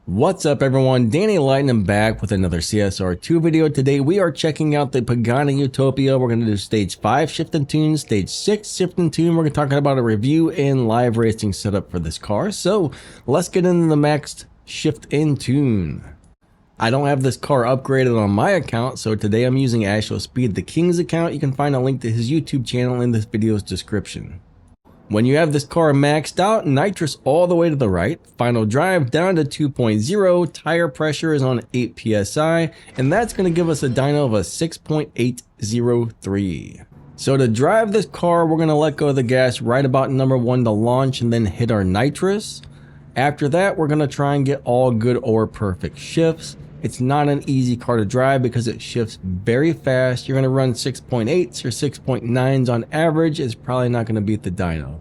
What's up everyone, Danny Lightning back with another CSR2 video. Today we are checking out the Pagani Utopia. We're going to do stage 5 shift and tune, stage 6 shift and tune. We're going to talk about a review and live racing setup for this car. So let's get into the maxed shift and tune. I don't have this car upgraded on my account, so today I'm using Asho Speed the King's account. You can find a link to his YouTube channel in this video's description. When you have this car maxed out, nitrous all the way to the right, final drive down to 2.0, tire pressure is on 8 psi, and that's going to give us a dyno of a 6.803. So to drive this car, we're going to let go of the gas right about number 1 to launch and then hit our nitrous. After that, we're going to try and get all good or perfect shifts. It's not an easy car to drive because it shifts very fast. You're going to run 6.8s or 6.9s on average. It's probably not going to beat the dyno.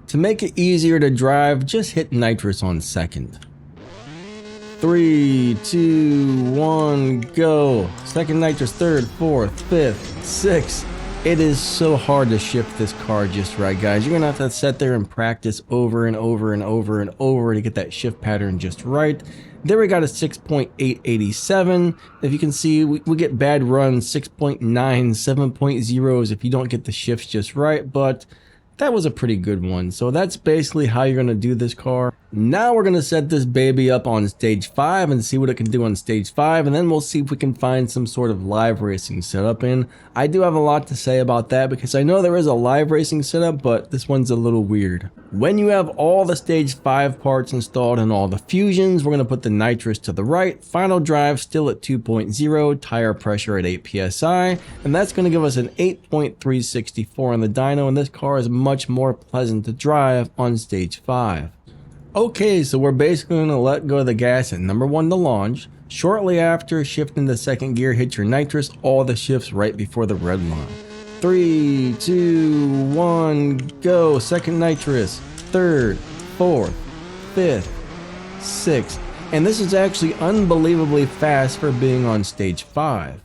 To make it easier to drive, just hit nitrous on second. 3, 2, 1, go. Second nitrous, third, fourth, fifth, sixth. It is so hard to shift this car just right, guys. You're going to have to sit there and practice over and over and over and over to get that shift pattern just right. There we got a 6.887. If you can see, we get bad runs, 6.9, 7.0s if you don't get the shifts just right, but that was a pretty good one. So that's basically how you're going to do this car. Now we're going to set this baby up on stage 5 and see what it can do on stage 5, and then we'll see if we can find some sort of live racing setup in. I do have a lot to say about that because I know there is a live racing setup, but this one's a little weird. When you have all the stage 5 parts installed and all the fusions, we're going to put the nitrous to the right, final drive still at 2.0, tire pressure at 8 psi, and that's going to give us an 8.364 on the dyno, and this car is much more pleasant to drive on stage 5. Okay, so we're basically going to let go of the gas at number 1 to launch. Shortly after, shift into second gear, hit your nitrous, all the shifts right before the red line. 3, 2, 1, go. Second nitrous, third, fourth, fifth, sixth. And this is actually unbelievably fast for being on stage 5.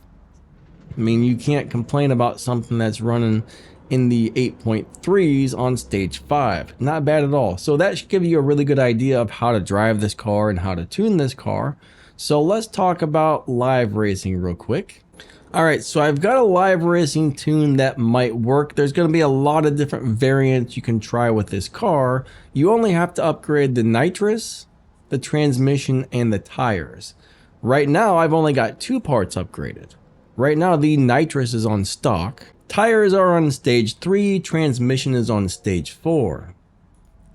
I mean, you can't complain about something that's running in the 8.3s on stage 5. Not bad at all. So that should give you a really good idea of how to drive this car and how to tune this car. So let's talk about live racing real quick. Alright, so I've got a live racing tune that might work. There's going to be a lot of different variants you can try with this car. You only have to upgrade the nitrous, the transmission, and the tires. Right now, I've only got 2 parts upgraded. Right now, the nitrous is on stock. Tires are on stage 3, transmission is on stage 4.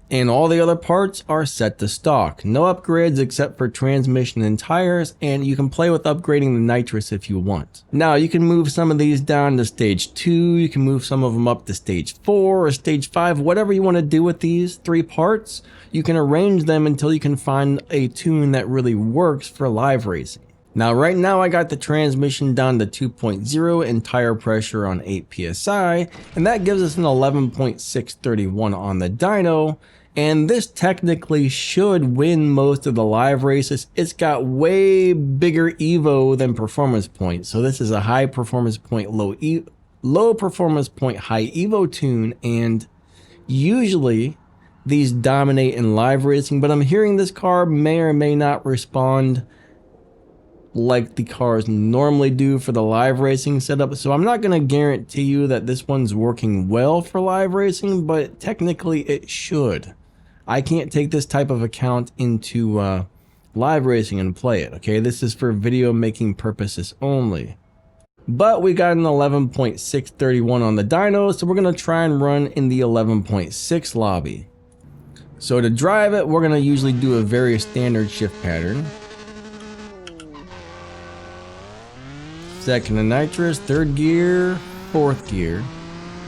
And all the other parts are set to stock. No upgrades except for transmission and tires, and you can play with upgrading the nitrous if you want. Now you can move some of these down to stage 2, you can move some of them up to stage 4 or stage 5, whatever you want to do with these 3 parts. You can arrange them until you can find a tune that really works for live racing. Now right now I got the transmission down to 2.0 and tire pressure on 8 psi, and that gives us an 11.631 on the dyno, and this technically should win most of the live races. It's got way bigger Evo than performance point, so this is a high performance point, low performance point, high Evo tune, and usually these dominate in live racing, but I'm hearing this car may or may not respond like the cars normally do for the live racing setup. So I'm not going to guarantee you that this one's working well for live racing, but technically it should. I can't take this type of account into live racing and play it, okay? This is for video making purposes only. But we got an 11.631 on the dyno, so we're going to try and run in the 11.6 lobby. So to drive it, we're going to usually do a very standard shift pattern. Second to nitrous, third gear, fourth gear.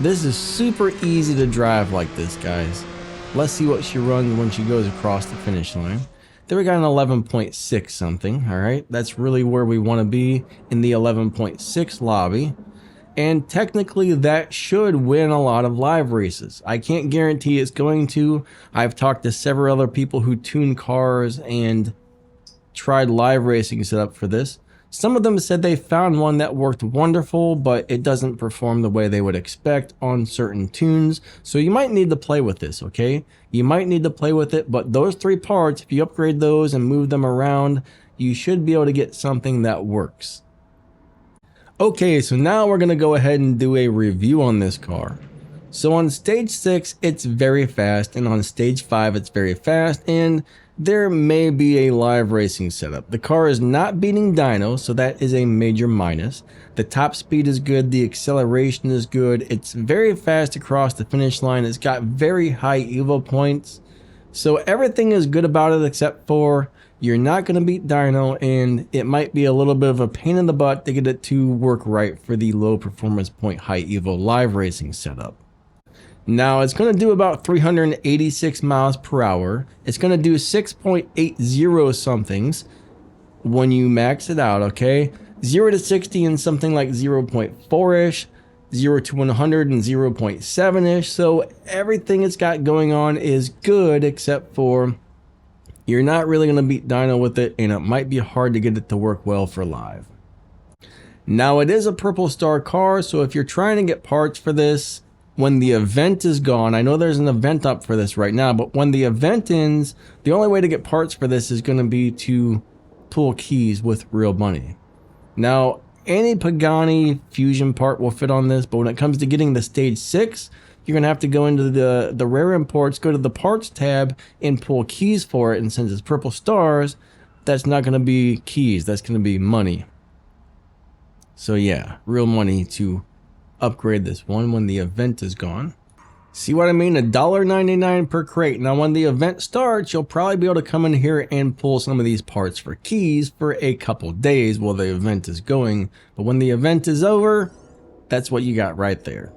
This is super easy to drive like this, guys. Let's see what she runs when she goes across the finish line. There we got an 11.6 something, alright? That's really where we want to be, in the 11.6 lobby. And technically that should win a lot of live races. I can't guarantee it's going to. I've talked to several other people who tune cars and tried live racing setup for this. Some of them said they found one that worked wonderful, but it doesn't perform the way they would expect on certain tunes. So you might need to play with this, okay? You might need to play with it, but those 3 parts, if you upgrade those and move them around, you should be able to get something that works. Okay, so now we're going to go ahead and do a review on this car. So on stage 6, it's very fast, and on stage 5, it's very fast, and there may be a live racing setup. The car is not beating dyno, so that is a major minus. The top speed is good, the acceleration is good, it's very fast across the finish line, it's got very high evo points. So everything is good about it except for you're not going to beat dyno, and it might be a little bit of a pain in the butt to get it to work right for the low performance point high evo live racing setup. Now it's going to do about 386 miles per hour. It's going to do 6.80 somethings when you max it out, okay? 0 to 60 in something like 0.4-ish, 0 to 100 and 0.7-ish. So everything it's got going on is good, except for you're not really going to beat dyno with it, and it might be hard to get it to work well for live. Now it is a purple star car, so if you're trying to get parts for this, when the event is gone, I know there's an event up for this right now, but when the event ends, the only way to get parts for this is going to be to pull keys with real money. Now, any Pagani Fusion part will fit on this, but when it comes to getting the stage 6, you're going to have to go into the rare imports, go to the parts tab, and pull keys for it. And since it's purple stars, that's not going to be keys, that's going to be money. So yeah, real money to upgrade this one when the event is gone. See what I mean? $1.99 per crate. Now when the event starts, you'll probably be able to come in here and pull some of these parts for keys for a couple days while the event is going. But when the event is over, that's what you got right there.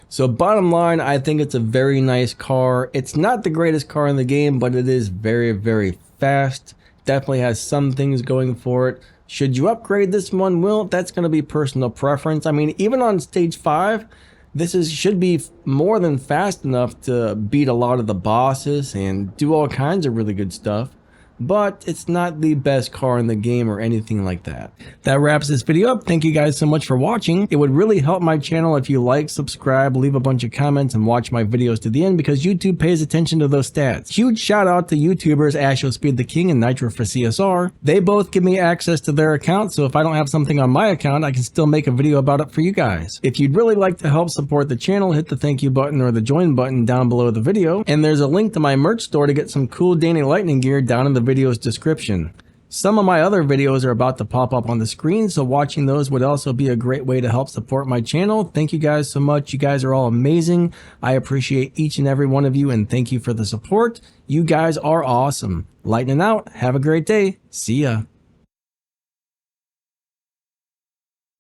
So bottom line, I think it's a very nice car. It's not the greatest car in the game, but it is very, very fast. Definitely has some things going for it. Should you upgrade this one? Well, that's going to be personal preference. I mean, even on stage 5, this should be more than fast enough to beat a lot of the bosses and do all kinds of really good stuff. But it's not the best car in the game or anything like that. That wraps this video up. Thank you guys so much for watching. It would really help my channel if you like, subscribe, leave a bunch of comments, and watch my videos to the end because YouTube pays attention to those stats. Huge shout out to YouTubers Asho Speed the King and Nitro for CSR. They both give me access to their account, so if I don't have something on my account, I can still make a video about it for you guys. If you'd really like to help support the channel, hit the thank you button or the join button down below the video. And there's a link to my merch store to get some cool Danny Lightning gear down in the video's description. Some of my other videos are about to pop up on the screen, so watching those would also be a great way to help support my channel. Thank you guys so much. You guys are all amazing. I appreciate each and every one of you, and thank you for the support. You guys are awesome. Lightning out. Have a great day. See ya.